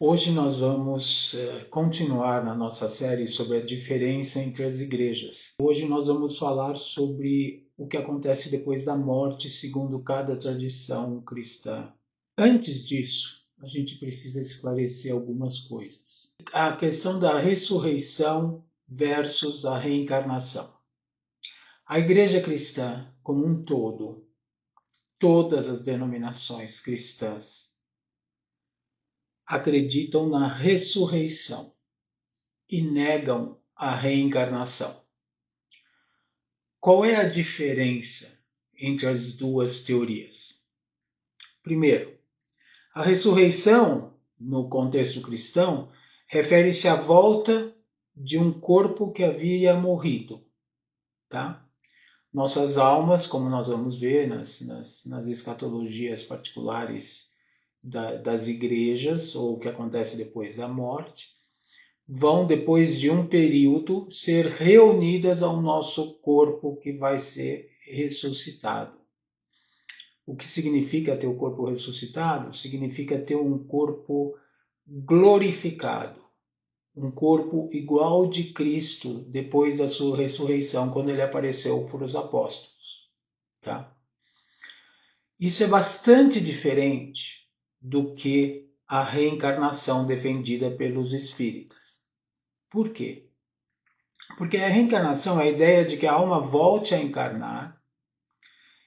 Hoje nós vamos continuar na nossa série sobre a diferença entre as igrejas. Hoje nós vamos falar sobre o que acontece depois da morte, segundo cada tradição cristã. Antes disso, a gente precisa esclarecer algumas coisas. A questão da ressurreição versus a reencarnação. A igreja cristã, como um todo, todas as denominações cristãs, acreditam na ressurreição e negam a reencarnação. Qual é a diferença entre as duas teorias? Primeiro, a ressurreição, no contexto cristão, refere-se à volta de um corpo que havia morrido. Tá? Nossas almas, como nós vamos ver nas escatologias particulares das igrejas, ou o que acontece depois da morte, vão, depois de um período, ser reunidas ao nosso corpo que vai ser ressuscitado. O que significa ter o corpo ressuscitado? Significa ter um corpo glorificado, um corpo igual de Cristo depois da sua ressurreição, quando ele apareceu para os apóstolos. Tá? Isso é bastante diferente do que a reencarnação defendida pelos espíritas. Por quê? Porque a reencarnação é a ideia de que a alma volte a encarnar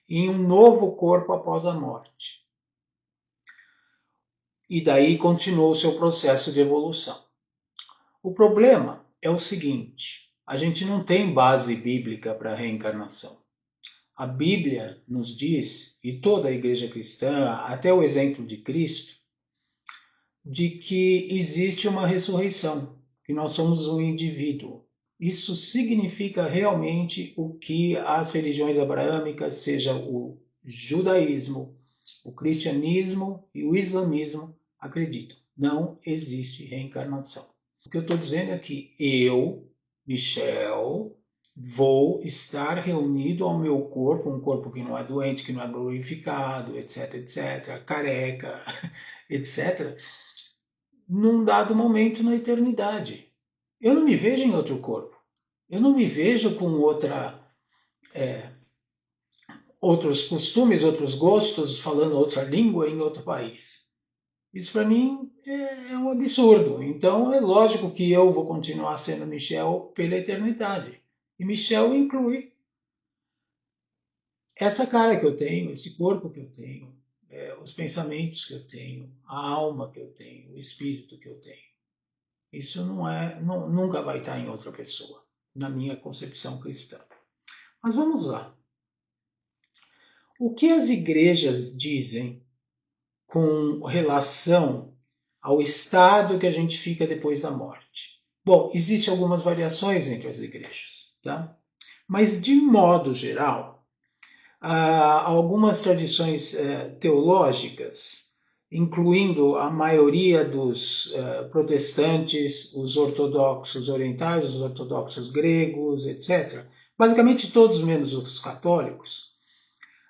em um novo corpo após a morte. E daí continua o seu processo de evolução. O problema é o seguinte: a gente não tem base bíblica para a reencarnação. A Bíblia nos diz, e toda a igreja cristã, até o exemplo de Cristo, de que existe uma ressurreição, que nós somos um indivíduo. Isso significa realmente o que as religiões abraâmicas, seja o judaísmo, o cristianismo e o islamismo, acreditam. Não existe reencarnação. O que eu estou dizendo é que eu, Michel, vou estar reunido ao meu corpo, um corpo que não é doente, que não é glorificado, etc, etc, careca, etc, num dado momento na eternidade. Eu não me vejo em outro corpo. Eu não me vejo com outros costumes, outros gostos, falando outra língua em outro país. Isso para mim é um absurdo. Então é lógico que eu vou continuar sendo Michel pela eternidade. E Michel inclui essa cara que eu tenho, esse corpo que eu tenho, os pensamentos que eu tenho, a alma que eu tenho, o espírito que eu tenho. Isso nunca vai estar em outra pessoa, na minha concepção cristã. Mas vamos lá. O que as igrejas dizem com relação ao estado que a gente fica depois da morte? Bom, existem algumas variações entre as igrejas, tá? Mas de modo geral, algumas tradições teológicas, incluindo a maioria dos protestantes, os ortodoxos orientais, os ortodoxos gregos, etc., basicamente todos menos os católicos,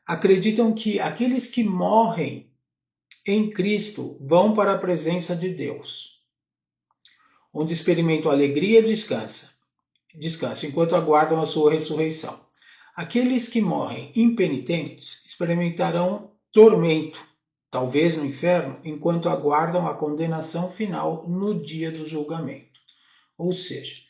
acreditam que aqueles que morrem em Cristo vão para a presença de Deus, onde experimentam alegria e descanso, enquanto aguardam a sua ressurreição. Aqueles que morrem impenitentes experimentarão tormento, talvez no inferno, enquanto aguardam a condenação final no dia do julgamento. Ou seja,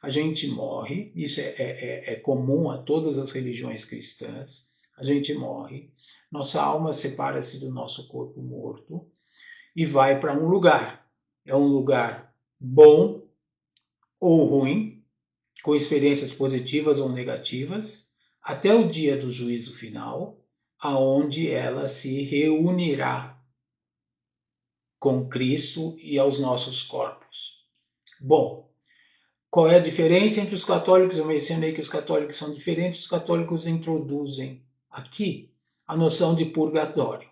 a gente morre, isso é comum a todas as religiões cristãs, a gente morre, nossa alma separa-se do nosso corpo morto e vai para um lugar. É um lugar bom ou ruim, com experiências positivas ou negativas, até o dia do juízo final, aonde ela se reunirá com Cristo e aos nossos corpos. Bom, qual é a diferença entre os católicos? Eu mencionei que os católicos são diferentes. Os católicos introduzem aqui a noção de purgatório.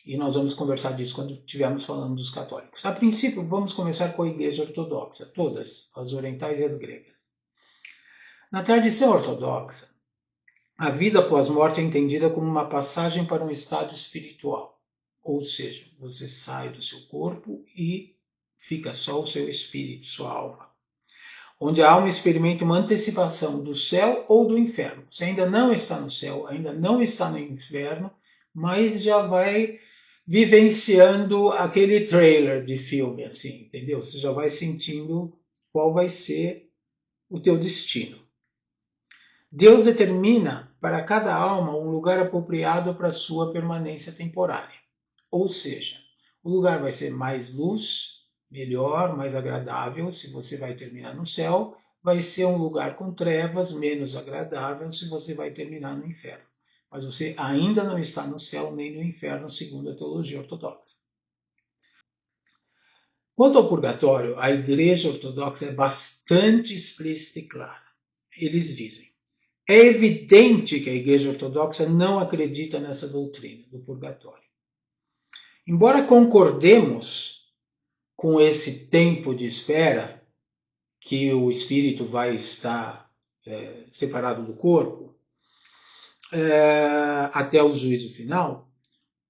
E nós vamos conversar disso quando estivermos falando dos católicos. A princípio, vamos começar com a Igreja Ortodoxa, todas, as orientais e as gregas. Na tradição ortodoxa, a vida após morte é entendida como uma passagem para um estado espiritual. Ou seja, você sai do seu corpo e fica só o seu espírito, sua alma. Onde a alma experimenta uma antecipação do céu ou do inferno. Você ainda não está no céu, ainda não está no inferno, mas já vai vivenciando aquele trailer de filme, assim, entendeu? Você já vai sentindo qual vai ser o teu destino. Deus determina para cada alma um lugar apropriado para sua permanência temporária. Ou seja, o lugar vai ser mais luz, melhor, mais agradável, se você vai terminar no céu, vai ser um lugar com trevas, menos agradável, se você vai terminar no inferno. Mas você ainda não está no céu nem no inferno, segundo a teologia ortodoxa. Quanto ao purgatório, a Igreja Ortodoxa é bastante explícita e clara. Eles dizem: é evidente que a Igreja Ortodoxa não acredita nessa doutrina do purgatório. Embora concordemos com esse tempo de espera, que o espírito vai estar separado do corpo, até o juízo final,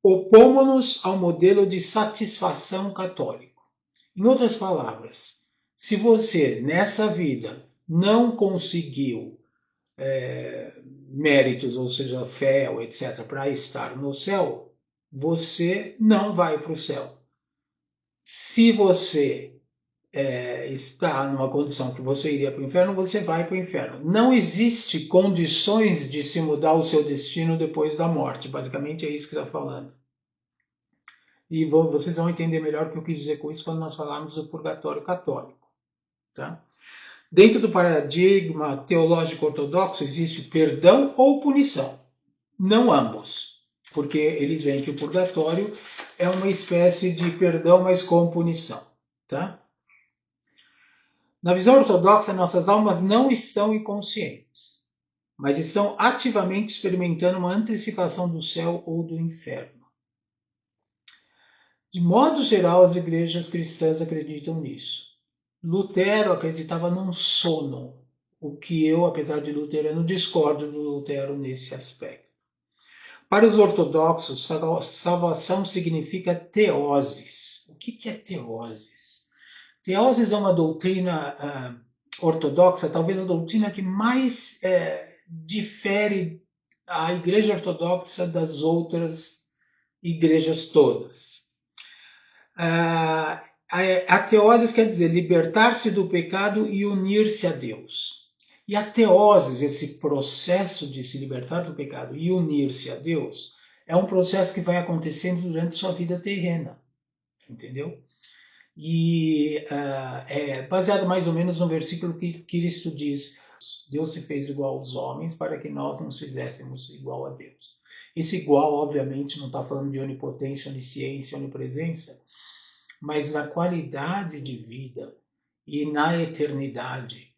opomos-nos ao modelo de satisfação católico. Em outras palavras, se você nessa vida não conseguiu méritos, ou seja, fé, etc., para estar no céu, você não vai para o céu. Se você está numa condição que você iria para o inferno, você vai para o inferno. Não existe condições de se mudar o seu destino depois da morte. Basicamente é isso que está falando. E vocês vão entender melhor o que eu quis dizer com isso quando nós falarmos do purgatório católico. Tá? Dentro do paradigma teológico ortodoxo existe perdão ou punição. Não ambos. Porque eles veem que o purgatório é uma espécie de perdão, mas com punição. Tá? Na visão ortodoxa, nossas almas não estão inconscientes, mas estão ativamente experimentando uma antecipação do céu ou do inferno. De modo geral, as igrejas cristãs acreditam nisso. Lutero acreditava num sono, o que eu, apesar de luterano, discordo do Lutero nesse aspecto. Para os ortodoxos, salvação significa teoses. O que é teoses? Teoses é uma doutrina ortodoxa, talvez a doutrina que mais difere a Igreja Ortodoxa das outras igrejas todas. A teoses quer dizer libertar-se do pecado e unir-se a Deus. E a teoses, esse processo de se libertar do pecado e unir-se a Deus, é um processo que vai acontecendo durante sua vida terrena. Entendeu? E é baseado mais ou menos no versículo que Cristo diz: Deus se fez igual aos homens para que nós nos fizéssemos igual a Deus. Esse igual, obviamente, não está falando de onipotência, onisciência, onipresença, mas na qualidade de vida e na eternidade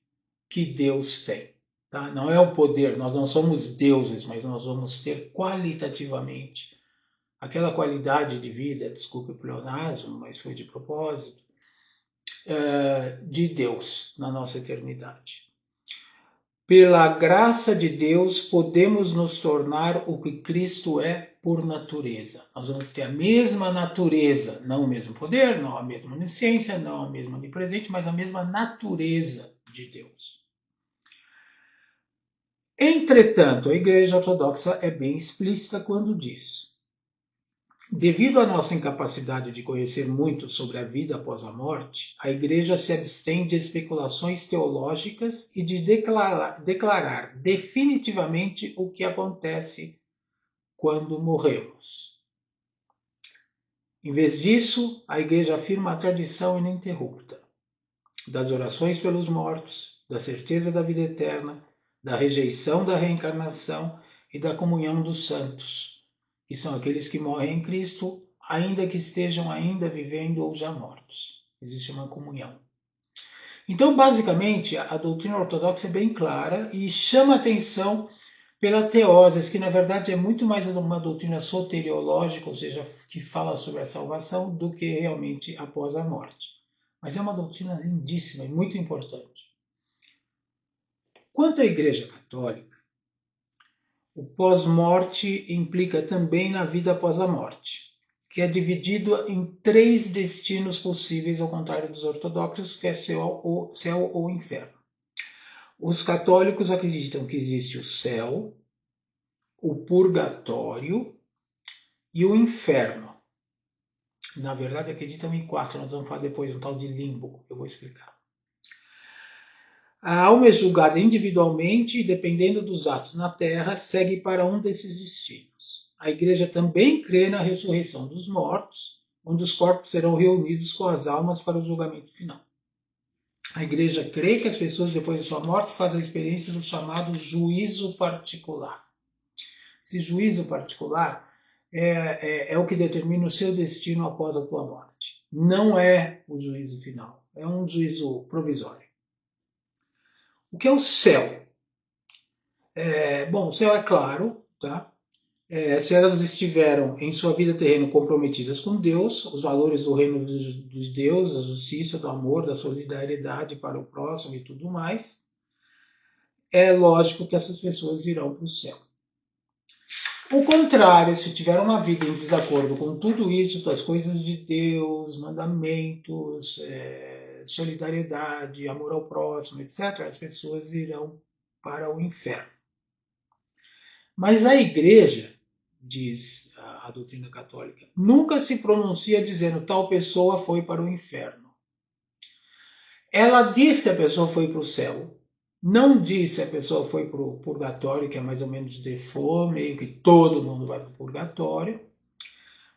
que Deus tem. Tá? Não é o poder, nós não somos deuses, mas nós vamos ter qualitativamente aquela qualidade de vida, desculpe o pleonasmo, mas foi de propósito, de Deus na nossa eternidade. Pela graça de Deus, podemos nos tornar o que Cristo é por natureza. Nós vamos ter a mesma natureza, não o mesmo poder, não a mesma onisciência, não a mesma onipresente, mas a mesma natureza de Deus. Entretanto, a Igreja Ortodoxa é bem explícita quando diz: devido à nossa incapacidade de conhecer muito sobre a vida após a morte, a Igreja se abstém de especulações teológicas e de declarar definitivamente o que acontece quando morremos. Em vez disso, a Igreja afirma a tradição ininterrupta das orações pelos mortos, da certeza da vida eterna, da rejeição da reencarnação e da comunhão dos santos, que são aqueles que morrem em Cristo, ainda que estejam ainda vivendo ou já mortos. Existe uma comunhão. Então, basicamente, a doutrina ortodoxa é bem clara e chama atenção pela teoses, que na verdade é muito mais uma doutrina soteriológica, ou seja, que fala sobre a salvação, do que realmente após a morte. Mas é uma doutrina lindíssima e muito importante. Quanto à Igreja Católica, o pós-morte implica também na vida após a morte, que é dividido em 3 destinos possíveis, ao contrário dos ortodoxos, que é céu ou inferno. Os católicos acreditam que existe o céu, o purgatório e o inferno. Na verdade, acreditam em 4, nós vamos falar depois um tal de limbo, eu vou explicar. A alma é julgada individualmente e, dependendo dos atos na Terra, segue para um desses destinos. A Igreja também crê na ressurreição dos mortos, onde os corpos serão reunidos com as almas para o julgamento final. A Igreja crê que as pessoas, depois de sua morte, fazem a experiência do chamado juízo particular. Esse juízo particular é o que determina o seu destino após a tua morte. Não é o juízo final, é um juízo provisório. O que é o céu? Bom, o céu é claro, tá? Se elas estiveram em sua vida terrena comprometidas com Deus, os valores do reino de Deus, a justiça, do amor, da solidariedade para o próximo e tudo mais, é lógico que essas pessoas irão para o céu. O contrário, se tiver uma vida em desacordo com tudo isso, com as coisas de Deus, mandamentos, solidariedade, amor ao próximo, etc., as pessoas irão para o inferno. Mas a Igreja, diz a doutrina católica, nunca se pronuncia dizendo tal pessoa foi para o inferno. Ela diz se a pessoa foi para o céu, não diz se a pessoa foi para o purgatório, que é mais ou menos default, meio que todo mundo vai para o purgatório,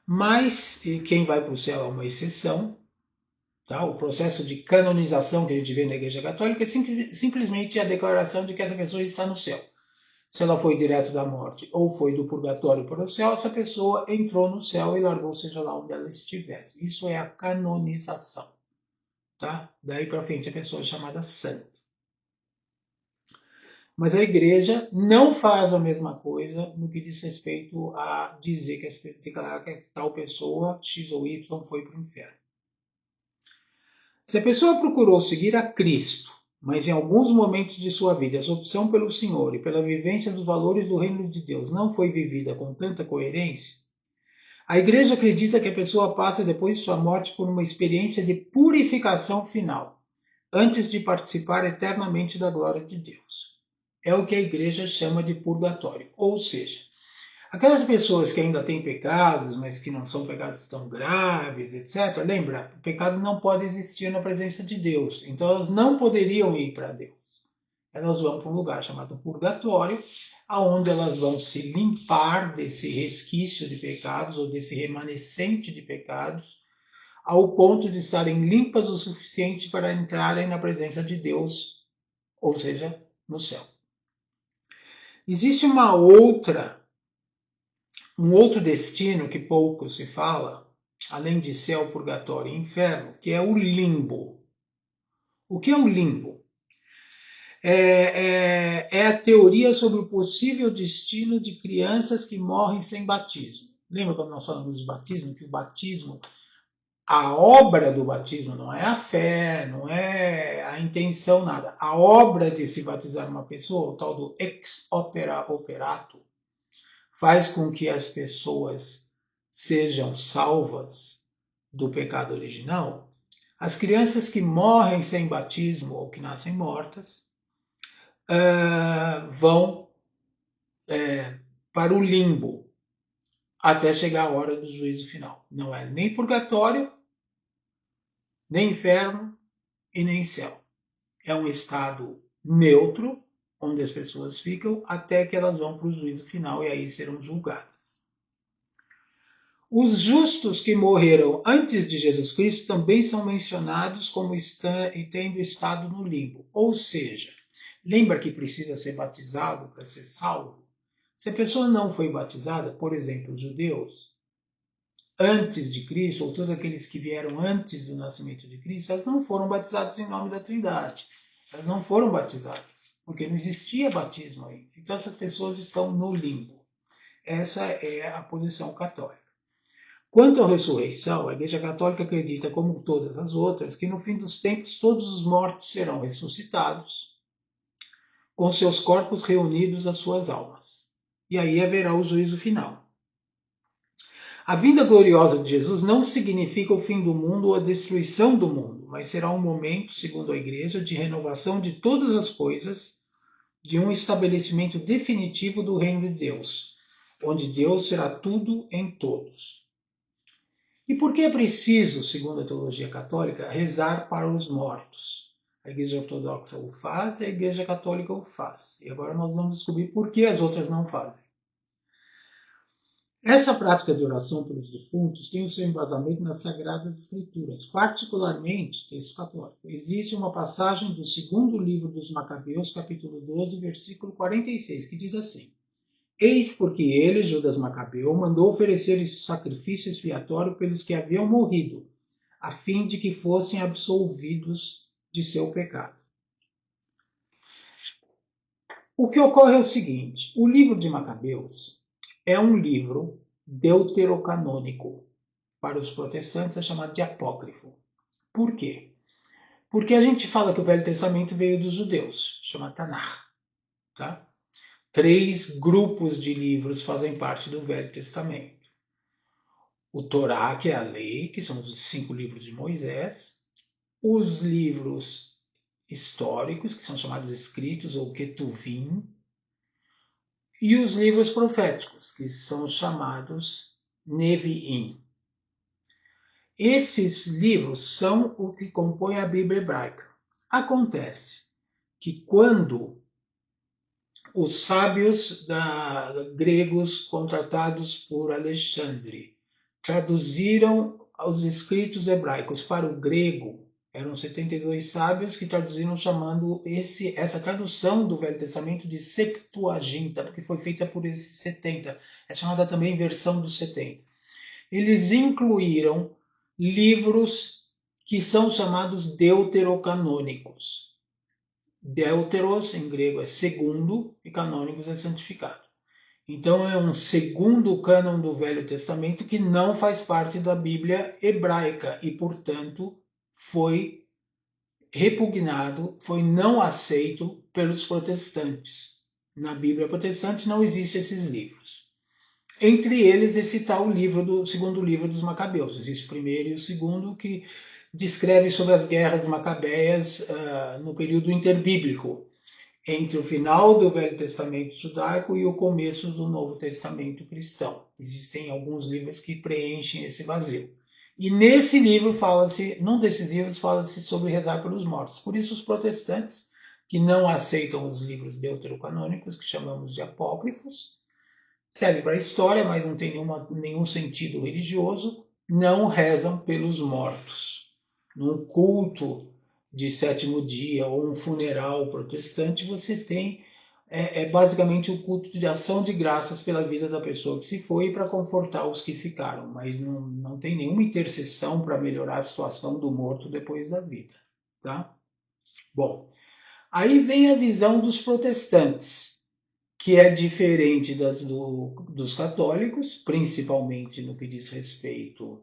mas quem vai para o céu é uma exceção. Tá? O processo de canonização que a gente vê na Igreja Católica é simplesmente a declaração de que essa pessoa está no céu. Se ela foi direto da morte ou foi do purgatório para o céu, essa pessoa entrou no céu e largou seja lá onde ela estivesse. Isso é a canonização. Tá? Daí para frente a pessoa é chamada santo. Mas a Igreja não faz a mesma coisa no que diz respeito a dizer declarar que tal pessoa, X ou Y, foi para o inferno. Se a pessoa procurou seguir a Cristo, mas em alguns momentos de sua vida essa opção pelo Senhor e pela vivência dos valores do reino de Deus não foi vivida com tanta coerência, a Igreja acredita que a pessoa passa depois de sua morte por uma experiência de purificação final, antes de participar eternamente da glória de Deus. É o que a Igreja chama de purgatório, ou seja, aquelas pessoas que ainda têm pecados, mas que não são pecados tão graves, etc. Lembra, o pecado não pode existir na presença de Deus. Então elas não poderiam ir para Deus. Elas vão para um lugar chamado purgatório, aonde elas vão se limpar desse resquício de pecados ou desse remanescente de pecados, ao ponto de estarem limpas o suficiente para entrarem na presença de Deus, ou seja, no céu. Existe um outro destino que pouco se fala, além de céu, purgatório e inferno, que é o limbo. O que é o limbo? É a teoria sobre o possível destino de crianças que morrem sem batismo. Lembra quando nós falamos de batismo? Que o batismo, a obra do batismo não é a fé, não é a intenção, nada. A obra de se batizar uma pessoa, o tal do ex opere operato, faz com que as pessoas sejam salvas do pecado original. As crianças que morrem sem batismo ou que nascem mortas vão para o limbo até chegar a hora do juízo final. Não é nem purgatório, nem inferno e nem céu. É um estado neutro, onde as pessoas ficam até que elas vão para o juízo final e aí serão julgadas. Os justos que morreram antes de Jesus Cristo também são mencionados como tendo estado no limbo. Ou seja, lembra que precisa ser batizado para ser salvo? Se a pessoa não foi batizada, por exemplo, os judeus, antes de Cristo, ou todos aqueles que vieram antes do nascimento de Cristo, elas não foram batizadas em nome da Trindade. Elas não foram batizadas, porque não existia batismo ainda. Então essas pessoas estão no limbo. Essa é a posição católica. Quanto à ressurreição, a Igreja Católica acredita, como todas as outras, que no fim dos tempos todos os mortos serão ressuscitados, com seus corpos reunidos às suas almas. E aí haverá o juízo final. A vinda gloriosa de Jesus não significa o fim do mundo ou a destruição do mundo, mas será um momento, segundo a Igreja, de renovação de todas as coisas, de um estabelecimento definitivo do reino de Deus, onde Deus será tudo em todos. E por que é preciso, segundo a teologia católica, rezar para os mortos? A Igreja Ortodoxa o faz e a Igreja Católica o faz. E agora nós vamos descobrir por que as outras não fazem. Essa prática de oração pelos defuntos tem o seu embasamento nas Sagradas Escrituras, particularmente texto católico. Existe uma passagem do segundo livro dos Macabeus, capítulo 12, versículo 46, que diz assim: Eis porque ele, Judas Macabeu, mandou oferecer esse sacrifício expiatório pelos que haviam morrido, a fim de que fossem absolvidos de seu pecado. O que ocorre é o seguinte: o livro de Macabeus é um livro deuterocanônico. Para os protestantes é chamado de apócrifo. Por quê? Porque a gente fala que o Velho Testamento veio dos judeus, chama Tanakh. Tá? 3 grupos de livros fazem parte do Velho Testamento. O Torá, que é a lei, que são os 5 livros de Moisés. Os livros históricos, que são chamados escritos ou Ketuvim. E os livros proféticos, que são chamados Neviim. Esses livros são o que compõe a Bíblia hebraica. Acontece que quando os sábios gregos contratados por Alexandre traduziram os escritos hebraicos para o grego, eram 72 sábios que traduziram chamando essa tradução do Velho Testamento de Septuaginta, porque foi feita por esses 70. É chamada também versão dos 70. Eles incluíram livros que são chamados deuterocanônicos. Deuteros, em grego, é segundo, e canônicos é santificado. Então é um segundo cânon do Velho Testamento que não faz parte da Bíblia hebraica e, portanto, foi repugnado, foi não aceito pelos protestantes. Na Bíblia protestante não existem esses livros. Entre eles, esse tal livro segundo livro dos Macabeus. Existe o primeiro e o segundo, que descreve sobre as guerras macabeias no período interbíblico, entre o final do Velho Testamento judaico e o começo do Novo Testamento cristão. Existem alguns livros que preenchem esse vazio. E nesse livro fala-se, num desses livros, fala-se sobre rezar pelos mortos. Por isso os protestantes, que não aceitam os livros deuterocanônicos, que chamamos de apócrifos, serve para a história, mas não tem nenhum sentido religioso, não rezam pelos mortos. Num culto de sétimo dia ou um funeral protestante, você tem basicamente o culto de ação de graças pela vida da pessoa que se foi e para confortar os que ficaram, mas não tem nenhuma intercessão para melhorar a situação do morto depois da vida. Tá? Bom, aí vem a visão dos protestantes, que é diferente dos católicos, principalmente no que diz respeito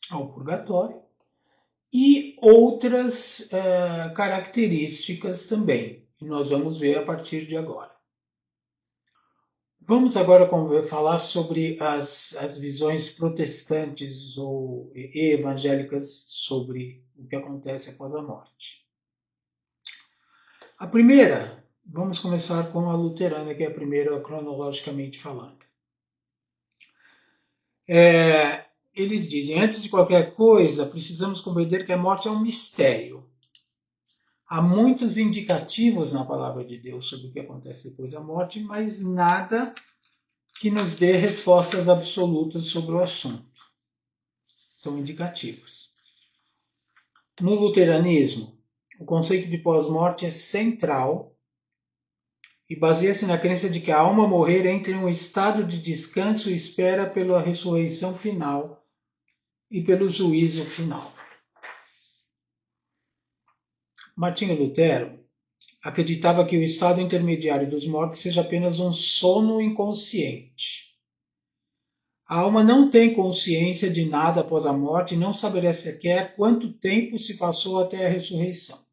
ao purgatório, e outras características também, que nós vamos ver a partir de agora. Vamos agora falar sobre as visões protestantes e evangélicas sobre o que acontece após a morte. A primeira, vamos começar com a luterana, que é a primeira cronologicamente falando. Eles dizem, antes de qualquer coisa, precisamos compreender que a morte é um mistério. Há muitos indicativos na palavra de Deus sobre o que acontece depois da morte, mas nada que nos dê respostas absolutas sobre o assunto. São indicativos. No luteranismo, o conceito de pós-morte é central e baseia-se na crença de que a alma morrer entra em um estado de descanso e espera pela ressurreição final e pelo juízo final. Martinho Lutero acreditava que o estado intermediário dos mortos seja apenas um sono inconsciente. A alma não tem consciência de nada após a morte e não saberá sequer quanto tempo se passou até a ressurreição.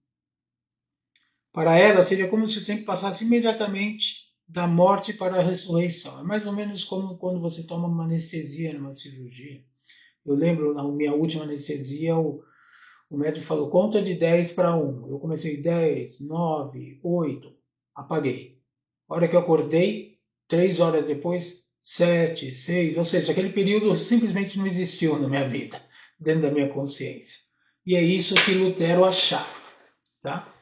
Para ela, seria como se o tempo passasse imediatamente da morte para a ressurreição. É mais ou menos como quando você toma uma anestesia numa cirurgia. Eu lembro, na minha última anestesia, o médico falou, conta de 10 para 1. Eu comecei 10, 9, 8, apaguei. A hora que eu acordei, 3 horas depois, 7, 6, ou seja, aquele período simplesmente não existiu na minha vida, dentro da minha consciência. E é isso que Lutero achava. Tá?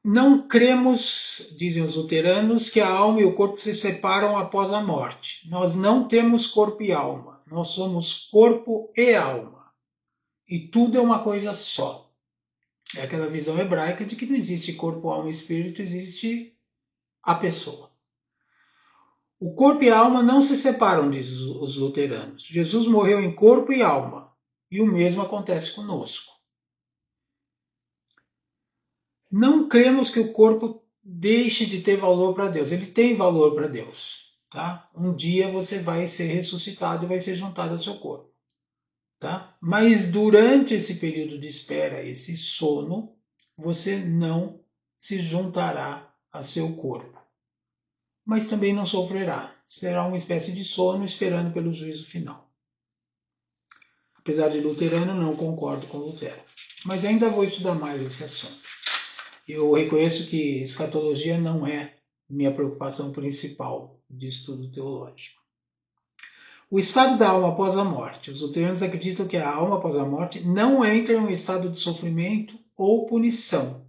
Não cremos, dizem os luteranos, que a alma e o corpo se separam após a morte. Nós não temos corpo e alma. Nós somos corpo e alma. E tudo é uma coisa só. É aquela visão hebraica de que não existe corpo, alma e espírito, existe a pessoa. O corpo e a alma não se separam, dizem os luteranos. Jesus morreu em corpo e alma. E o mesmo acontece conosco. Não cremos que o corpo deixe de ter valor para Deus. Ele tem valor para Deus. Tá? Um dia você vai ser ressuscitado e vai ser juntado ao seu corpo. Tá? Mas durante esse período de espera, esse sono, você não se juntará a seu corpo. Mas também não sofrerá. Será uma espécie de sono esperando pelo juízo final. Apesar de luterano, não concordo com Lutero. Mas ainda vou estudar mais esse assunto. Eu reconheço que escatologia não é minha preocupação principal de estudo teológico. O estado da alma após a morte. Os luteranos acreditam que a alma após a morte não entra em um estado de sofrimento ou punição,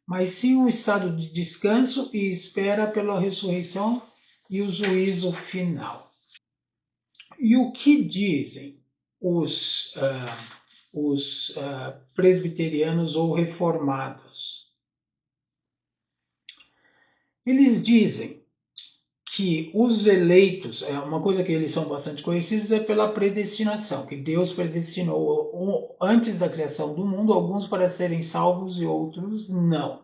mas sim um estado de descanso e espera pela ressurreição e o juízo final. E o que dizem os presbiterianos ou reformados? Eles dizem que os eleitos, uma coisa que eles são bastante conhecidos é pela predestinação, que Deus predestinou antes da criação do mundo alguns para serem salvos e outros não.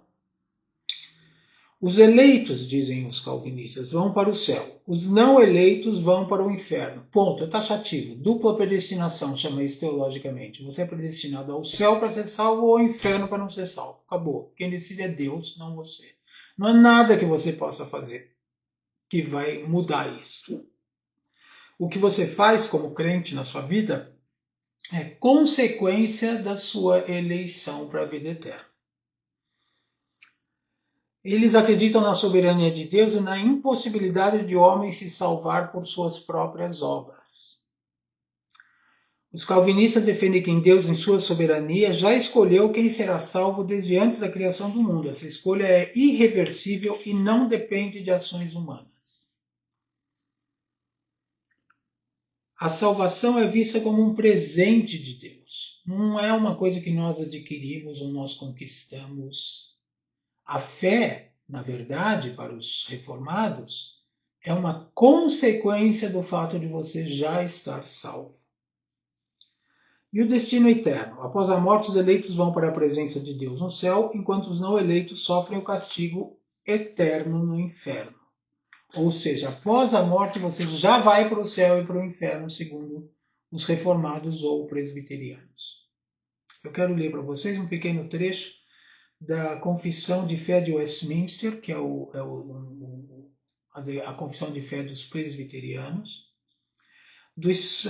Os eleitos, dizem os calvinistas, vão para o céu. Os não eleitos vão para o inferno. Ponto. É taxativo. Dupla predestinação, chama isso teologicamente. Você é predestinado ao céu para ser salvo ou ao inferno para não ser salvo. Acabou. Quem decide é Deus, não você. Não há nada que você possa fazer que vai mudar isso. O que você faz como crente na sua vida é consequência da sua eleição para a vida eterna. Eles acreditam na soberania de Deus e na impossibilidade de homem se salvar por suas próprias obras. Os calvinistas defendem que Deus, em sua soberania, já escolheu quem será salvo desde antes da criação do mundo. Essa escolha é irreversível e não depende de ações humanas. A salvação é vista como um presente de Deus. Não é uma coisa que nós adquirimos ou nós conquistamos. A fé, na verdade, para os reformados, é uma consequência do fato de você já estar salvo. E o destino eterno. Após a morte, os eleitos vão para a presença de Deus no céu, enquanto os não eleitos sofrem o castigo eterno no inferno. Ou seja, após a morte você já vai para o céu e para o inferno, segundo os reformados ou presbiterianos. Eu quero ler para vocês um pequeno trecho da Confissão de Fé de Westminster, que é a Confissão de Fé dos presbiterianos,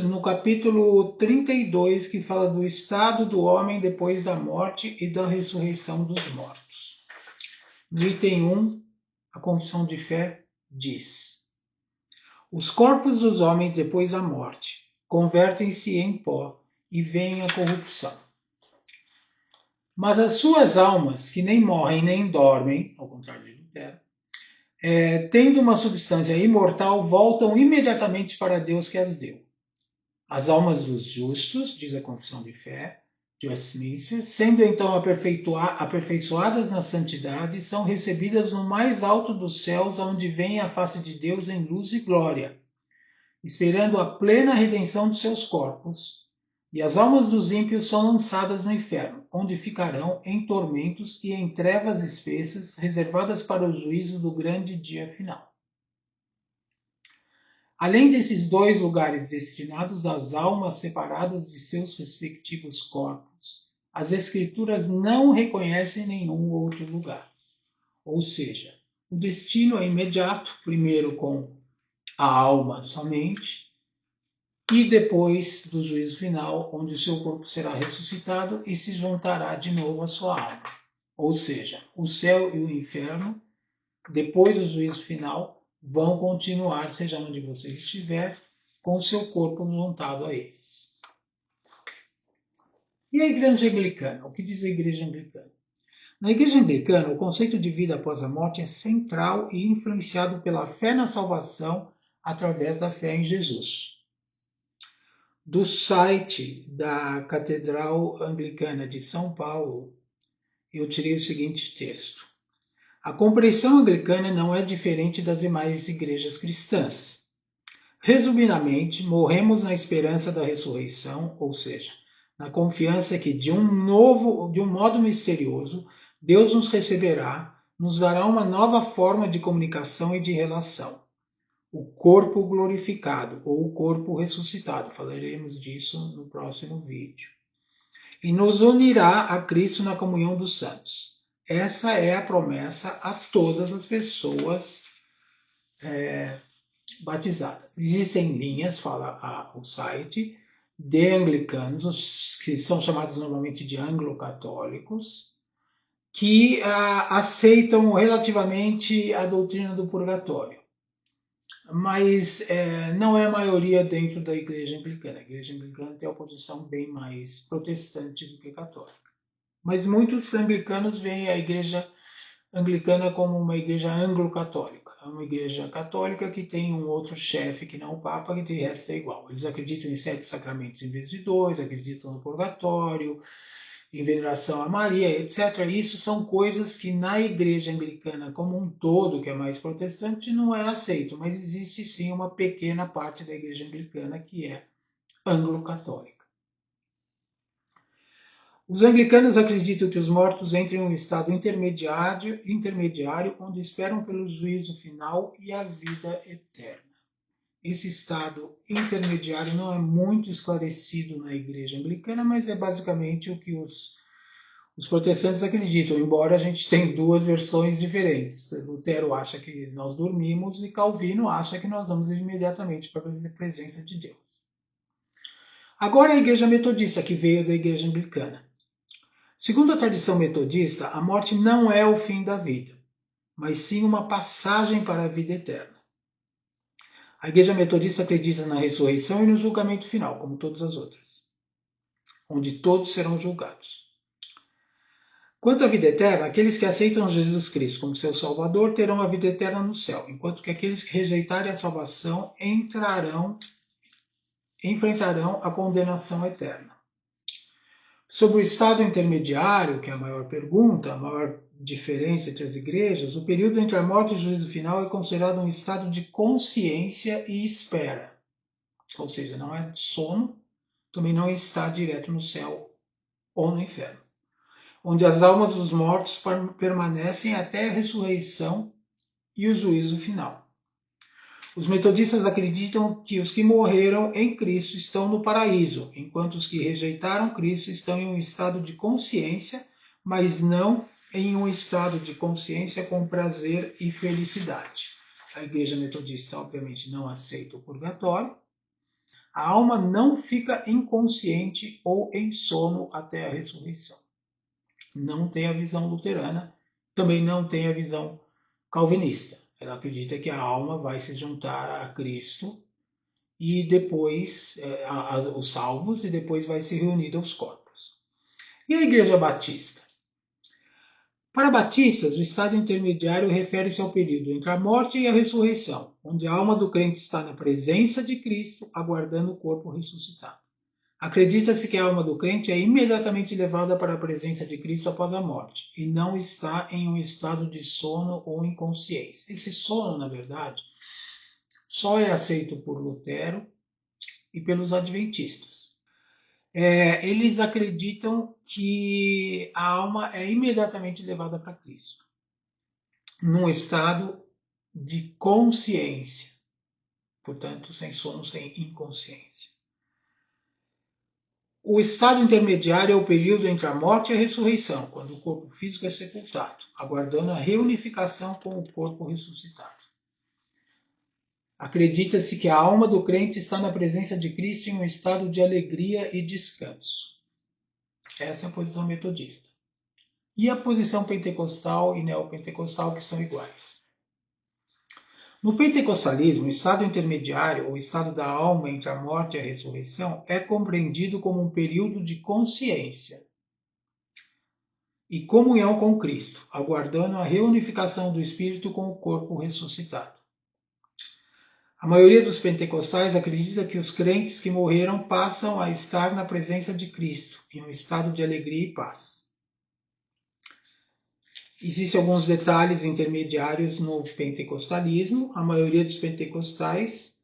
no capítulo 32, que fala do estado do homem depois da morte e da ressurreição dos mortos. No item 1, a Confissão de Fé diz: os corpos dos homens depois da morte convertem-se em pó e vêm à corrupção. Mas as suas almas, que nem morrem nem dormem, ao contrário de Lutero, tendo uma substância imortal, voltam imediatamente para Deus que as deu. As almas dos justos, diz a Confissão de Fé de Westminster, sendo então aperfeiçoadas na santidade, são recebidas no mais alto dos céus, onde vem a face de Deus em luz e glória, esperando a plena redenção de seus corpos. E as almas dos ímpios são lançadas no inferno, onde ficarão em tormentos e em trevas espessas, reservadas para o juízo do grande dia final. Além desses dois lugares destinados às almas separadas de seus respectivos corpos, as Escrituras não reconhecem nenhum outro lugar. Ou seja, o destino é imediato, primeiro com a alma somente, e depois do juízo final, onde o seu corpo será ressuscitado e se juntará de novo à sua alma. Ou seja, o céu e o inferno, depois do juízo final, vão continuar, seja onde você estiver, com o seu corpo juntado a eles. E a Igreja Anglicana? O que diz a Igreja Anglicana? Na Igreja Anglicana, o conceito de vida após a morte é central e influenciado pela fé na salvação através da fé em Jesus. Do site da Catedral Anglicana de São Paulo, eu tirei o seguinte texto. A compreensão anglicana não é diferente das demais igrejas cristãs. Resumidamente, morremos na esperança da ressurreição, ou seja, na confiança que de um modo misterioso, Deus nos receberá, nos dará uma nova forma de comunicação e de relação. O corpo glorificado ou o corpo ressuscitado. Falaremos disso no próximo vídeo. E nos unirá a Cristo na comunhão dos santos. Essa é a promessa a todas as pessoas batizadas. Existem linhas, fala o site, de anglicanos, que são chamados normalmente de anglo-católicos, que aceitam relativamente a doutrina do purgatório. Mas não é a maioria dentro da Igreja Anglicana. A Igreja Anglicana tem uma posição bem mais protestante do que católica. Mas muitos anglicanos veem a Igreja Anglicana como uma igreja anglo-católica. É uma igreja católica que tem um outro chefe que não o Papa, que de resto é igual. Eles acreditam em 7 sacramentos em vez de 2, acreditam no purgatório, em veneração a Maria, etc. Isso são coisas que na igreja anglicana como um todo, que é mais protestante, não é aceito, mas existe sim uma pequena parte da igreja anglicana que é anglo-católica. Os anglicanos acreditam que os mortos entrem em um estado intermediário onde esperam pelo juízo final e a vida eterna. Esse estado intermediário não é muito esclarecido na igreja anglicana, mas é basicamente o que os protestantes acreditam, embora a gente tenha duas versões diferentes. Lutero acha que nós dormimos e Calvino acha que nós vamos imediatamente para a presença de Deus. Agora a igreja metodista, que veio da igreja anglicana. Segundo a tradição metodista, a morte não é o fim da vida, mas sim uma passagem para a vida eterna. A igreja metodista acredita na ressurreição e no julgamento final, como todas as outras, onde todos serão julgados. Quanto à vida eterna, aqueles que aceitam Jesus Cristo como seu Salvador terão a vida eterna no céu, enquanto que aqueles que rejeitarem a salvação enfrentarão a condenação eterna. Sobre o estado intermediário, que é a maior pergunta, a maior diferença entre as igrejas, o período entre a morte e o juízo final é considerado um estado de consciência e espera. Ou seja, não é sono, também não está direto no céu ou no inferno. Onde as almas dos mortos permanecem até a ressurreição e o juízo final. Os metodistas acreditam que os que morreram em Cristo estão no paraíso, enquanto os que rejeitaram Cristo estão em um estado de consciência, mas não em um estado de consciência com prazer e felicidade. A igreja metodista, obviamente, não aceita o purgatório. A alma não fica inconsciente ou em sono até a ressurreição. Não tem a visão luterana, também não tem a visão calvinista. Ela acredita que a alma vai se juntar a Cristo e depois, os salvos, e depois vai se reunir aos corpos. E a Igreja Batista? Para batistas, o estado intermediário refere-se ao período entre a morte e a ressurreição, onde a alma do crente está na presença de Cristo, aguardando o corpo ressuscitado. Acredita-se que a alma do crente é imediatamente levada para a presença de Cristo após a morte, e não está em um estado de sono ou inconsciência. Esse sono, na verdade, só é aceito por Lutero e pelos adventistas. Eles acreditam que a alma é imediatamente levada para Cristo, num estado de consciência, portanto, sem sono, sem inconsciência. O estado intermediário é o período entre a morte e a ressurreição, quando o corpo físico é sepultado, aguardando a reunificação com o corpo ressuscitado. Acredita-se que a alma do crente está na presença de Cristo em um estado de alegria e descanso. Essa é a posição metodista. E a posição pentecostal e neopentecostal, que são iguais. No pentecostalismo, o estado intermediário, ou estado da alma entre a morte e a ressurreição, é compreendido como um período de consciência e comunhão com Cristo, aguardando a reunificação do espírito com o corpo ressuscitado. A maioria dos pentecostais acredita que os crentes que morreram passam a estar na presença de Cristo, em um estado de alegria e paz. Existem alguns detalhes intermediários no pentecostalismo. A maioria dos pentecostais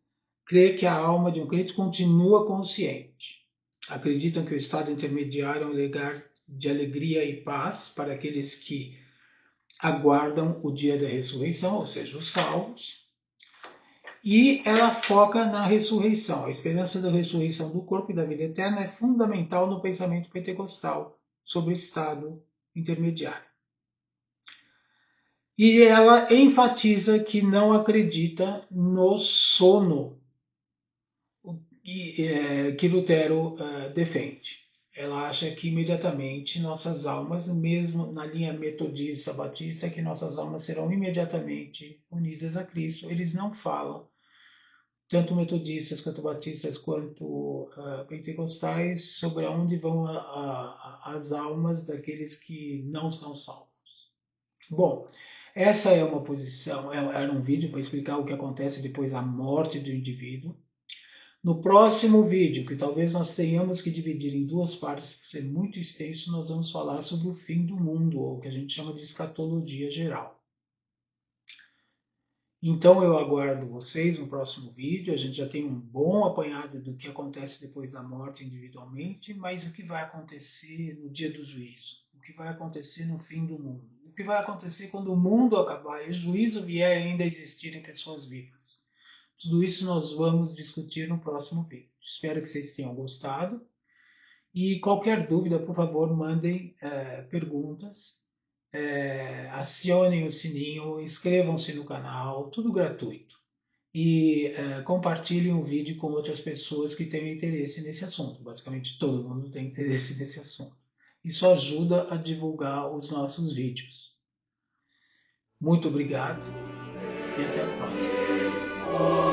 crê que a alma de um crente continua consciente. Acreditam que o estado intermediário é um lugar de alegria e paz para aqueles que aguardam o dia da ressurreição, ou seja, os salvos. E ela foca na ressurreição. A esperança da ressurreição do corpo e da vida eterna é fundamental no pensamento pentecostal sobre o estado intermediário. E ela enfatiza que não acredita no sono que Lutero defende. Ela acha que imediatamente nossas almas, mesmo na linha metodista batista, que nossas almas serão imediatamente unidas a Cristo. Eles não falam, tanto metodistas quanto batistas quanto pentecostais, sobre onde vão as almas daqueles que não são salvos. Bom, essa é uma posição, era um vídeo para explicar o que acontece depois da morte do indivíduo. No próximo vídeo, que talvez nós tenhamos que dividir em duas partes, por ser muito extenso, nós vamos falar sobre o fim do mundo, ou o que a gente chama de escatologia geral. Então eu aguardo vocês no próximo vídeo. A gente já tem um bom apanhado do que acontece depois da morte individualmente, mas o que vai acontecer no dia do juízo? O que vai acontecer no fim do mundo? O que vai acontecer quando o mundo acabar e o juízo vier ainda a existir em pessoas vivas? Tudo isso nós vamos discutir no próximo vídeo. Espero que vocês tenham gostado. E qualquer dúvida, por favor, mandem perguntas. Acionem o sininho, inscrevam-se no canal, tudo gratuito. E compartilhem o vídeo com outras pessoas que tenham interesse nesse assunto. Basicamente, todo mundo tem interesse nesse assunto. Isso ajuda a divulgar os nossos vídeos. Muito obrigado e até a próxima.